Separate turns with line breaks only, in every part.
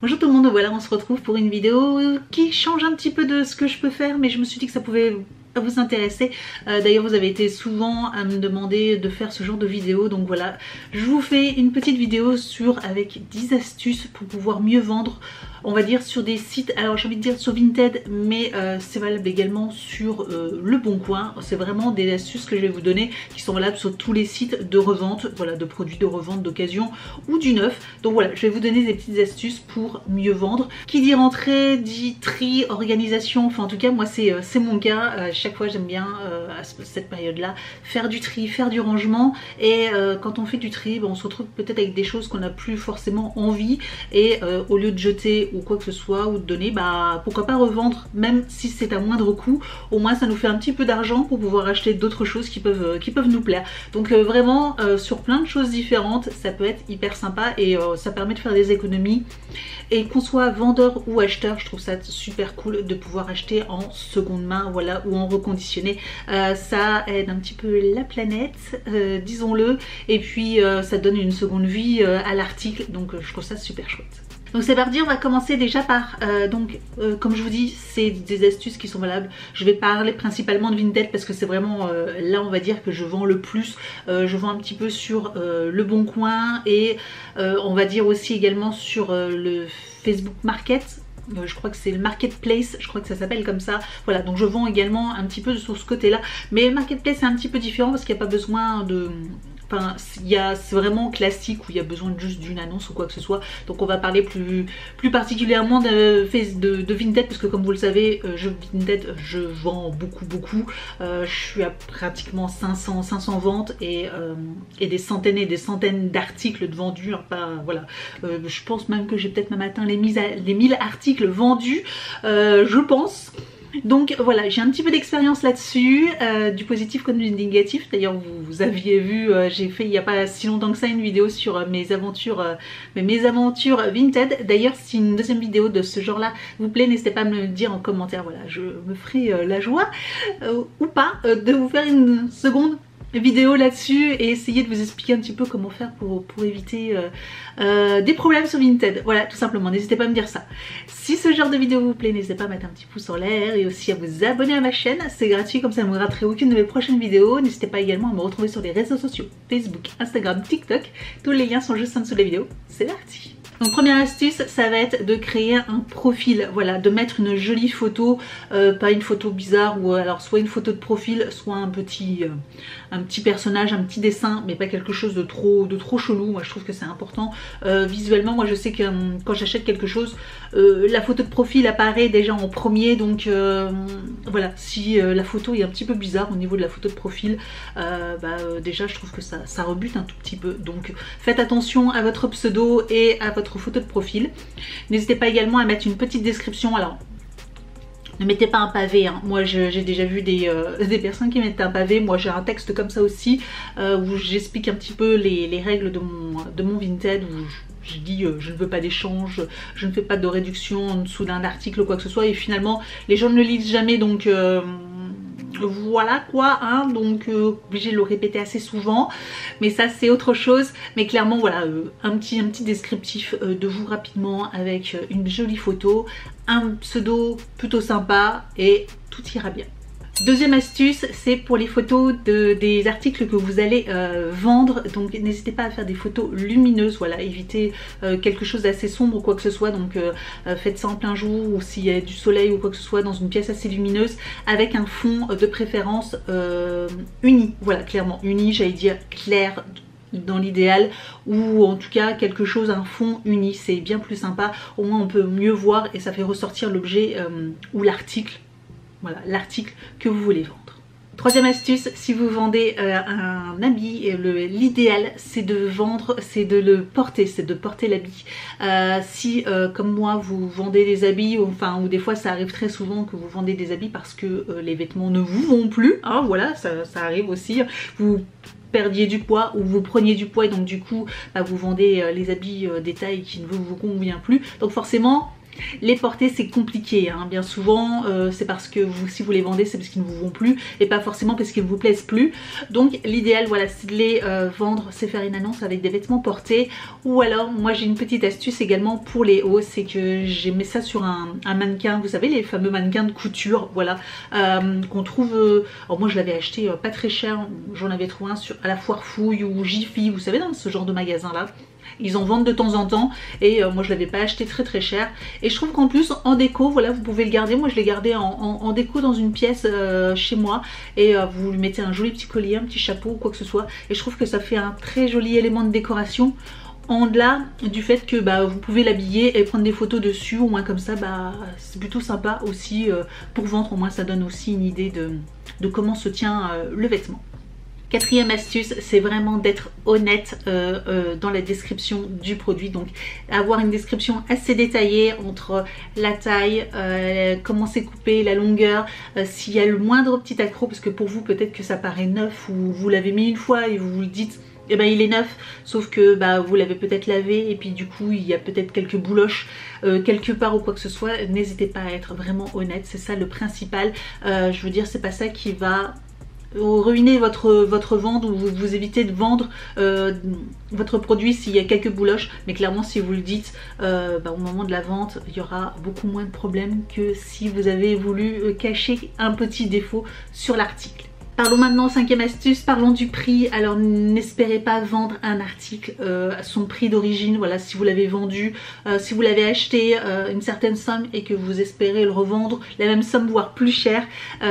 Bonjour tout le monde, voilà on se retrouve pour une vidéo qui change un petit peu de ce que je peux faire, mais je me suis dit que ça pouvait vous intéresser. D'ailleurs vous avez été souvent à me demander de faire ce genre de vidéo, donc voilà, je vous fais une petite vidéo avec 10 astuces pour pouvoir mieux vendre, on va dire sur des sites, alors j'ai envie de dire sur Vinted, mais c'est valable également sur Le Bon Coin. C'est vraiment des astuces que je vais vous donner qui sont valables sur tous les sites de revente, voilà, de produits de revente d'occasion ou du neuf. Donc voilà, je vais vous donner des petites astuces pour mieux vendre. Qui dit rentrée dit tri, organisation, enfin en tout cas moi c'est mon cas. Chaque fois j'aime bien à cette période là faire du tri, faire du rangement, et quand on fait du tri, on se retrouve peut-être avec des choses qu'on n'a plus forcément envie, et au lieu de jeter ou quoi que ce soit ou de donner, pourquoi pas revendre, même si c'est à moindre coût. Au moins ça nous fait un petit peu d'argent pour pouvoir acheter d'autres choses qui peuvent nous plaire. Donc vraiment sur plein de choses différentes, ça peut être hyper sympa, et ça permet de faire des économies. Et qu'on soit vendeur ou acheteur, je trouve ça super cool de pouvoir acheter en seconde main, voilà, ou en reconditionné. Ça aide un petit peu la planète, disons-le, et puis ça donne une seconde vie à l'article, donc je trouve ça super chouette. Donc c'est parti, on va commencer déjà par, comme je vous dis, c'est des astuces qui sont valables. Je vais parler principalement de Vinted parce que c'est vraiment là on va dire que je vends le plus. Je vends un petit peu sur Le Bon Coin, et on va dire aussi également sur le Facebook Market. Je crois que c'est le Marketplace, je crois que ça s'appelle comme ça. Voilà, donc je vends également un petit peu sur ce côté là. Mais Marketplace c'est un petit peu différent parce qu'il n'y a pas besoin de... Enfin, c'est vraiment classique où il y a besoin juste d'une annonce ou quoi que ce soit. Donc on va parler plus particulièrement de Vinted, parce que comme vous le savez, Vinted je vends beaucoup. Je suis à pratiquement 500 ventes, et des centaines d'articles de vendus. Enfin, voilà, je pense même que j'ai peut-être même atteint les 1000 articles vendus, je pense. Donc voilà, j'ai un petit peu d'expérience là-dessus, du positif comme du négatif. D'ailleurs vous aviez vu, j'ai fait il n'y a pas si longtemps que ça une vidéo sur mes aventures Vinted. D'ailleurs si une deuxième vidéo de ce genre là vous plaît, n'hésitez pas à me le dire en commentaire, voilà, je me ferai la joie ou pas de vous faire une seconde vidéo là-dessus et essayer de vous expliquer un petit peu comment faire pour éviter des problèmes sur Vinted. Voilà, tout simplement, n'hésitez pas à me dire ça. Si ce genre de vidéo vous plaît, n'hésitez pas à mettre un petit pouce en l'air et aussi à vous abonner à ma chaîne, c'est gratuit, comme ça vous ne raterez aucune de mes prochaines vidéos. N'hésitez pas également à me retrouver sur les réseaux sociaux, Facebook, Instagram, TikTok, tous les liens sont juste en dessous de la vidéo. C'est parti. Donc première astuce, ça va être de créer un profil, voilà, de mettre une jolie photo, pas une photo bizarre, ou alors soit une photo de profil, soit un petit personnage, un petit dessin, mais pas quelque chose de trop chelou. Moi je trouve que c'est important visuellement. Moi je sais que quand j'achète quelque chose, la photo de profil apparaît déjà en premier, donc voilà, si la photo est un petit peu bizarre au niveau de la photo de profil, déjà je trouve que ça rebute un tout petit peu. Donc faites attention à votre pseudo et à votre photo de profil. N'hésitez pas également à mettre une petite description. Alors ne mettez pas un pavé, hein. Moi j'ai déjà vu des personnes qui mettent un pavé. Moi j'ai un texte comme ça aussi où j'explique un petit peu les règles de mon Vinted, où je dis je ne veux pas d'échange, je ne fais pas de réduction en dessous d'un article ou quoi que ce soit, et finalement les gens ne le lisent jamais, donc voilà quoi, hein, donc obligé de le répéter assez souvent, mais ça c'est autre chose. Mais clairement voilà, un petit descriptif de vous rapidement avec une jolie photo, un pseudo plutôt sympa, et tout ira bien. Deuxième astuce, c'est pour les photos des articles que vous allez vendre. Donc n'hésitez pas à faire des photos lumineuses, voilà, évitez quelque chose d'assez sombre ou quoi que ce soit. Donc faites ça en plein jour, ou s'il y a du soleil ou quoi que ce soit, dans une pièce assez lumineuse, avec un fond de préférence uni, voilà, clairement uni, j'allais dire clair dans l'idéal, ou en tout cas quelque chose, un fond uni, c'est bien plus sympa. Au moins on peut mieux voir et ça fait ressortir l'objet ou l'article. Voilà, l'article que vous voulez vendre. Troisième astuce, si vous vendez un habit, l'idéal c'est de vendre, c'est de le porter, c'est de porter l'habit. Si comme moi vous vendez des habits, ou des fois ça arrive très souvent que vous vendez des habits parce que les vêtements ne vous vont plus, hein, voilà, ça arrive aussi. Vous perdiez du poids ou vous preniez du poids, et donc du coup vous vendez les habits des tailles qui ne vous conviennent plus. Donc forcément Les porter c'est compliqué, hein. Bien souvent c'est parce que si vous les vendez c'est parce qu'ils ne vous vont plus et pas forcément parce qu'ils ne vous plaisent plus. Donc l'idéal voilà c'est de les vendre, c'est faire une annonce avec des vêtements portés. Ou alors moi j'ai une petite astuce également pour les hauts, c'est que j'ai mis ça sur un mannequin, vous savez les fameux mannequins de couture, voilà, qu'on trouve, alors moi je l'avais acheté pas très cher, j'en avais trouvé un à la Foire Fouille ou Jiffy, vous savez dans ce genre de magasin là. Ils en vendent de temps en temps et moi je l'avais pas acheté très cher et je trouve qu'en plus en déco voilà vous pouvez le garder, moi je l'ai gardé en déco dans une pièce chez moi et vous lui mettez un joli petit collier, un petit chapeau ou quoi que ce soit et je trouve que ça fait un très joli élément de décoration en delà du fait que vous pouvez l'habiller et prendre des photos dessus, au moins comme ça c'est plutôt sympa aussi pour vendre, au moins ça donne aussi une idée de comment se tient le vêtement. Quatrième astuce, c'est vraiment d'être honnête dans la description du produit. Donc avoir une description assez détaillée entre la taille, comment c'est coupé, la longueur, s'il y a le moindre petit accroc, parce que pour vous peut-être que ça paraît neuf ou vous l'avez mis une fois et vous vous le dites eh ben il est neuf, sauf que vous l'avez peut-être lavé et puis du coup il y a peut-être quelques bouloches quelque part ou quoi que ce soit. N'hésitez pas à être vraiment honnête, c'est ça le principal. Je veux dire c'est pas ça qui va ruiner votre vente ou vous évitez de vendre votre produit s'il y a quelques bouloches, mais clairement si vous le dites au moment de la vente il y aura beaucoup moins de problèmes que si vous avez voulu cacher un petit défaut sur l'article. Parlons maintenant, cinquième astuce, parlons du prix. Alors n'espérez pas vendre un article à son prix d'origine. Voilà, si vous l'avez vendu, si vous l'avez acheté une certaine somme et que vous espérez le revendre la même somme voire plus cher,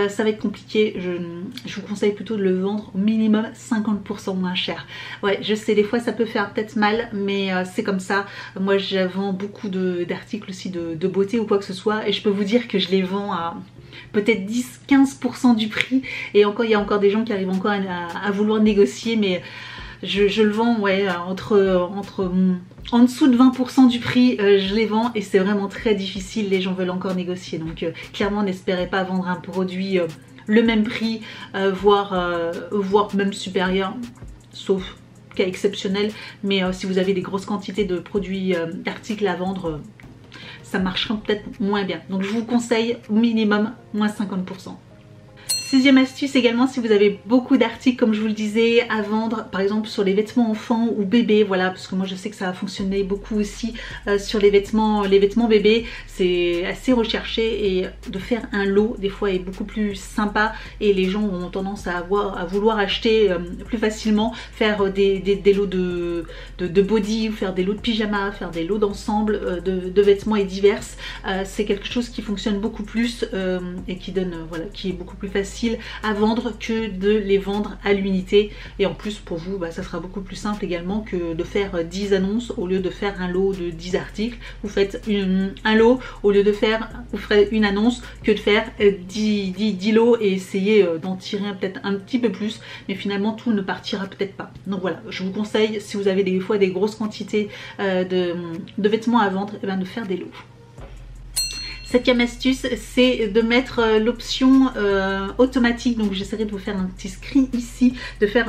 ça va être compliqué. Je vous conseille plutôt de le vendre au minimum 50% moins cher. Ouais, je sais des fois ça peut faire peut-être mal mais c'est comme ça. Moi je vends beaucoup d'articles aussi de beauté ou quoi que ce soit et je peux vous dire que je les vends à peut-être 10-15% du prix et encore il y a encore des gens qui arrivent encore à vouloir négocier, mais je le vends ouais en dessous de 20% du prix, je les vends et c'est vraiment très difficile, les gens veulent encore négocier, donc clairement n'espérez pas vendre un produit le même prix, voire même supérieur, sauf cas exceptionnel, mais si vous avez des grosses quantités de produits, d'articles à vendre, ça marchera peut-être moins bien. Donc je vous conseille au minimum moins 50%. Sixième astuce également, si vous avez beaucoup d'articles comme je vous le disais à vendre, par exemple sur les vêtements enfants ou bébés, voilà, parce que moi je sais que ça a fonctionné beaucoup aussi sur les vêtements bébés, c'est assez recherché et de faire un lot des fois est beaucoup plus sympa et les gens ont tendance à vouloir acheter plus facilement, faire des lots de body ou faire des lots de pyjama, faire des lots d'ensemble de vêtements et diverses. C'est quelque chose qui fonctionne beaucoup plus et qui donne qui est beaucoup plus facile à vendre que de les vendre à l'unité et en plus pour vous ça sera beaucoup plus simple également que de faire 10 annonces au lieu de faire un lot de 10 articles. Vous faites un lot au lieu de faire, vous ferez une annonce que de faire 10 lots et essayer d'en tirer peut-être un petit peu plus, mais finalement tout ne partira peut-être pas. Donc voilà, je vous conseille si vous avez des fois des grosses quantités de vêtements à vendre, de faire des lots. Septième astuce, c'est de mettre l'option automatique, donc j'essaierai de vous faire un petit screen ici, de faire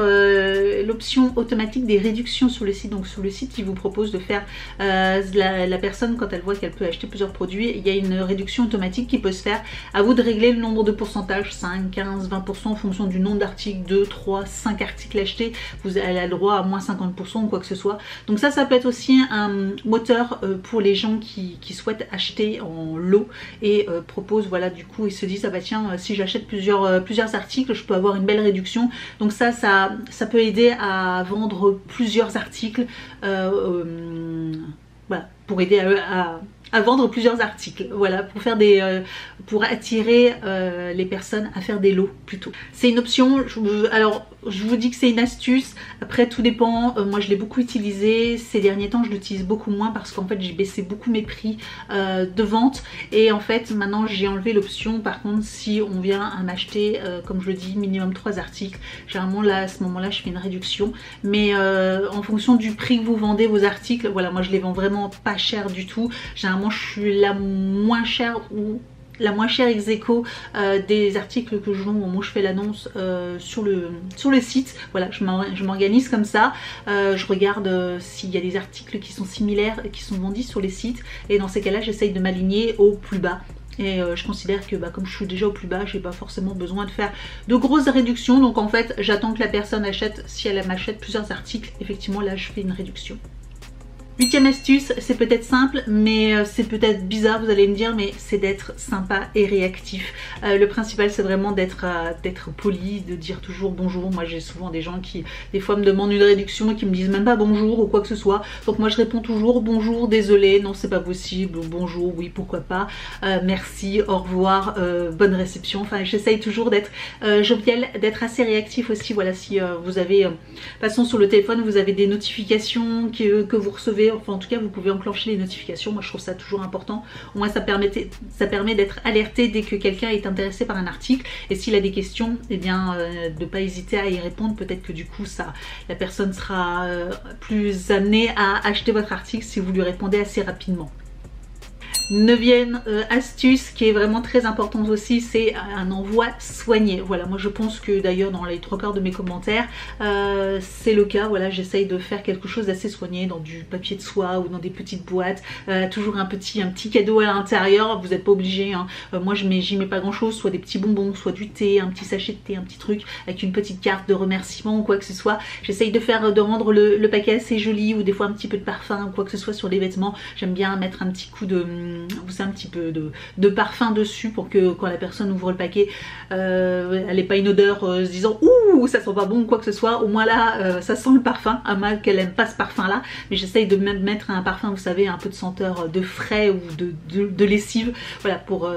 l'option automatique des réductions sur le site. Donc sur le site il vous propose de faire la personne quand elle voit qu'elle peut acheter plusieurs produits, il y a une réduction automatique qui peut se faire. À vous de régler le nombre de pourcentages, 5, 15, 20% en fonction du nombre d'articles, 2, 3, 5 articles achetés, vous avez le droit à moins 50% ou quoi que ce soit. Donc ça peut être aussi un moteur pour les gens qui souhaitent acheter en lot et propose du coup ils se disent tiens si j'achète plusieurs articles je peux avoir une belle réduction, donc ça peut aider à vendre plusieurs articles pour aider à vendre plusieurs articles, voilà, pour faire pour attirer les personnes à faire des lots plutôt. C'est une option, alors je vous dis que c'est une astuce, après tout dépend, moi je l'ai beaucoup utilisé, ces derniers temps je l'utilise beaucoup moins parce qu'en fait j'ai baissé beaucoup mes prix de vente et en fait maintenant j'ai enlevé l'option. Par contre si on vient à m'acheter comme je le dis minimum 3 articles, généralement là à ce moment là je fais une réduction, mais en fonction du prix que vous vendez vos articles, voilà, moi je les vends vraiment pas cher du tout, généralement je suis la moins chère ou la moins chère ex aequo des articles que je vends au moment où je fais l'annonce sur le site. Voilà, je m'organise comme ça. Je regarde s'il y a des articles qui sont similaires qui sont vendus sur les sites, et dans ces cas là j'essaye de m'aligner au plus bas. Et je considère que comme je suis déjà au plus bas, j'ai pas forcément besoin de faire de grosses réductions. Donc en fait j'attends que la personne achète. Si elle m'achète plusieurs articles, effectivement là je fais une réduction. 8e astuce, c'est peut-être simple, mais c'est peut-être bizarre, vous allez me dire, mais c'est d'être sympa et réactif. Le principal, c'est vraiment d'être poli, de dire toujours bonjour. Moi, j'ai souvent des gens qui, des fois, me demandent une réduction et qui me disent même pas bonjour ou quoi que ce soit. Donc moi, je réponds toujours bonjour, désolé, non, c'est pas possible, ou bonjour, oui, pourquoi pas, merci, au revoir, bonne réception. Enfin, j'essaye toujours d'être joviale, d'être assez réactif aussi. Voilà, si vous avez, passons sur le téléphone, vous avez des notifications que vous recevez. Enfin en tout cas vous pouvez enclencher les notifications, moi je trouve ça toujours important. Au moins ça permet d'être alerté dès que quelqu'un est intéressé par un article, et s'il a des questions, eh bien de ne pas hésiter à y répondre. Peut-être que du coup la personne sera plus amenée à acheter votre article si vous lui répondez assez rapidement. 9e astuce qui est vraiment très importante aussi, c'est un envoi soigné. Voilà, moi je pense que d'ailleurs dans les 3/4 de mes commentaires c'est le cas. Voilà, j'essaye de faire quelque chose d'assez soigné dans du papier de soie ou dans des petites boîtes, toujours un petit cadeau à l'intérieur. Vous n'êtes pas obligé, hein. Moi j'y mets pas grand chose, soit des petits bonbons, soit du thé, un petit sachet de thé, un petit truc avec une petite carte de remerciement ou quoi que ce soit. J'essaye de rendre le paquet assez joli, ou des fois un petit peu de parfum ou quoi que ce soit sur les vêtements. J'aime bien mettre un petit coup de un petit peu de parfum dessus pour que quand la personne ouvre le paquet elle n'ait pas une odeur se disant ouh ça sent pas bon ou quoi que ce soit. Au moins là ça sent le parfum, à moins qu'elle aime pas ce parfum là, mais j'essaye de même mettre un parfum, vous savez, un peu de senteur de frais ou de lessive, voilà, pour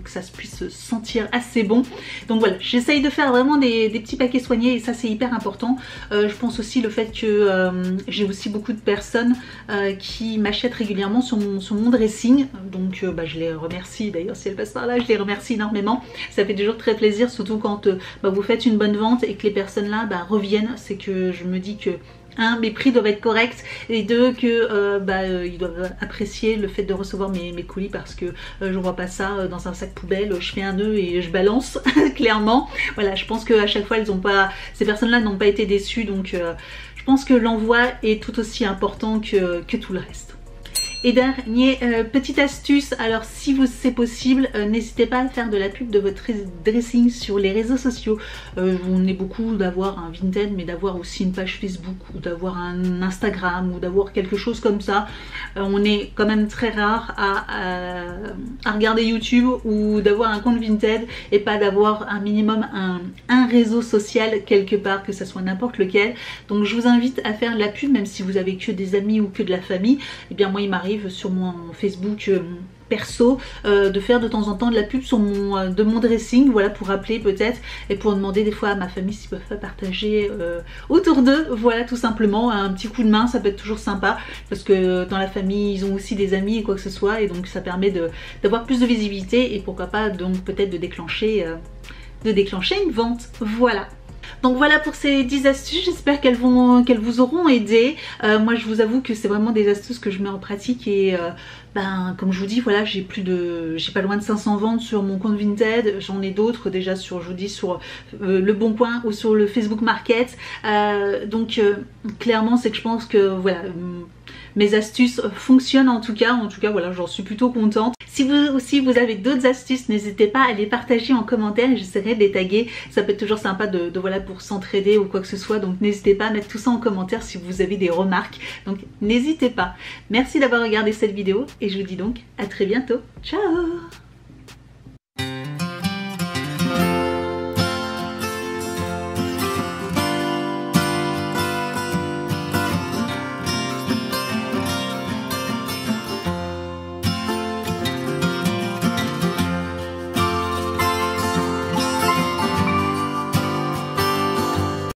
que ça puisse sentir assez bon. Donc voilà, j'essaye de faire vraiment des petits paquets soignés, et ça c'est hyper important. Je pense aussi le fait que j'ai aussi beaucoup de personnes qui m'achètent régulièrement sur mon dressing. Donc je les remercie, d'ailleurs si elles passent par là je les remercie énormément. Ça fait toujours très plaisir, surtout quand vous faites une bonne vente et que les personnes là reviennent. C'est que je me dis que mes prix doivent être corrects, et deux que ils doivent apprécier le fait de recevoir mes colis, parce que je vois pas ça dans un sac poubelle, je fais un nœud et je balance clairement. Voilà, je pense qu'à chaque fois ces personnes là n'ont pas été déçues, donc je pense que l'envoi est tout aussi important que tout le reste. Et dernier petite astuce, alors si c'est possible, n'hésitez pas à faire de la pub de votre dressing sur les réseaux sociaux. On est beaucoup d'avoir un Vinted, mais d'avoir aussi une page Facebook, ou d'avoir un Instagram, ou d'avoir quelque chose comme ça. On est quand même très rare à regarder YouTube ou d'avoir un compte Vinted, et pas d'avoir un minimum un réseau social quelque part, que ce soit n'importe lequel. Donc je vous invite à faire de la pub, même si vous avez que des amis ou que de la famille. Et bien moi il m'arrive sur mon Facebook perso de faire de temps en temps de la pub sur de mon dressing, voilà, pour rappeler peut-être, et pour demander des fois à ma famille s'ils peuvent pas partager autour d'eux. Voilà, tout simplement un petit coup de main, ça peut être toujours sympa, parce que dans la famille ils ont aussi des amis et quoi que ce soit, et donc ça permet d'avoir plus de visibilité, et pourquoi pas donc peut-être de déclencher une vente. Voilà. Donc voilà pour ces 10 astuces, j'espère qu'elles vous auront aidé. Moi je vous avoue que c'est vraiment des astuces que je mets en pratique, et comme je vous dis, voilà, j'ai pas loin de 500 ventes sur mon compte Vinted. J'en ai d'autres déjà sur Le Bon Coin ou sur le Facebook Market. Donc clairement c'est que je pense que voilà, mes astuces fonctionnent en tout cas voilà, j'en suis plutôt contente. Si vous aussi vous avez d'autres astuces, n'hésitez pas à les partager en commentaire, et j'essaierai de les taguer. Ça peut être toujours sympa voilà, pour s'entraider ou quoi que ce soit, donc n'hésitez pas à mettre tout ça en commentaire si vous avez des remarques, donc n'hésitez pas. Merci d'avoir regardé cette vidéo, et je vous dis donc à très bientôt. Ciao!